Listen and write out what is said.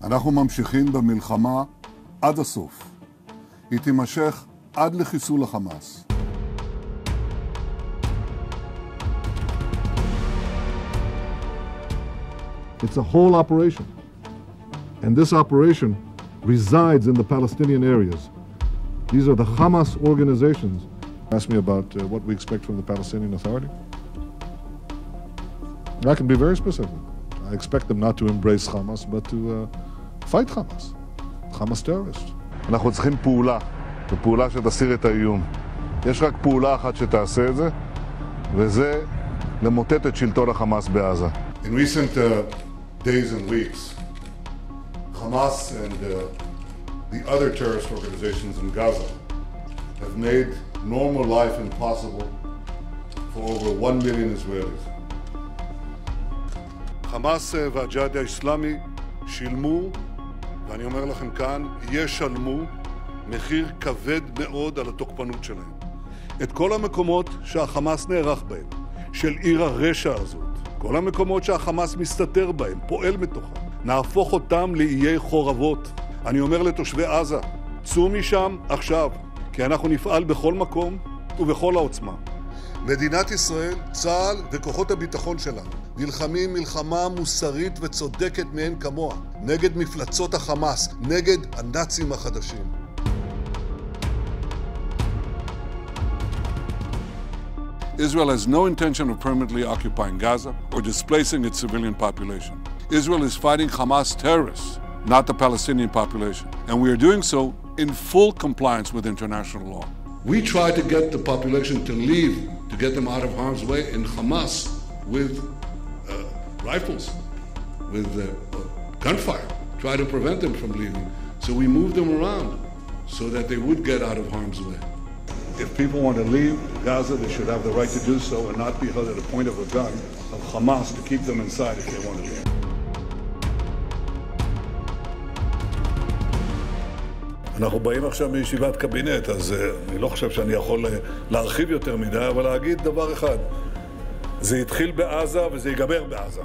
אנחנו ממשיכים במלחמה עד הסוף. היא תימשך עד לחיסול החמאס. It's a whole operation. And this operation resides in the Palestinian areas. These are the Hamas organizations. Ask me about what we expect from the Palestinian Authority. I can be very specific. I expect them not to embrace Hamas, but to fight Hamas. Hamas terrorists. אנחנו צריכים פעולה, ופעולה שתסיר את האיום. יש רק פעולה אחת שתעשה את זה, וזה למוטט את שלטון החמאס בעזה. In recent days and weeks, Hamas and the other terrorist organizations in Gaza have made normal life impossible for over 1 million Israelis. חמאס והג'יהאד האסלאמי שילמו, ואני אומר לכם כאן, ישלמו מחיר כבד מאוד על התוקפנות שלהם. את כל המקומות שהחמאס נערך בהם, של עיר הרשע הזאת, כל המקומות שהחמאס מסתתר בהם, פועל מתוכם, נהפוך אותם לאיי חורבות. אני אומר לתושבי עזה, צאו משם עכשיו, כי אנחנו נפעל בכל מקום ובכל העוצמה. מדינת ישראל, צה"ל וכוחות הביטחון שלנו נלחמים מלחמה מוסרית וצודקת מאין כמוה נגד מפלצות החמאס, נגד הנאצים החדשים. Israel has no intention of permanently occupying Gaza or displacing its civilian population. Israel is fighting Hamas terrorists, not the Palestinian population, and we are doing so in full compliance with international law. We try to get the population to leave, to get them out of harm's way, and Hamas with rifles, with gunfire, try to prevent them from leaving. So we moved them around so that they would get out of harm's way. If people want to leave Gaza, they should have the right to do so and not be held at the point of a gun of Hamas to keep them inside if they want to leave. אנחנו באים עכשיו מישיבת קבינט, אז אני לא חושב שאני יכול להרחיב יותר מדי, אבל להגיד דבר אחד. זה התחיל בעזה וזה ייגמר בעזה.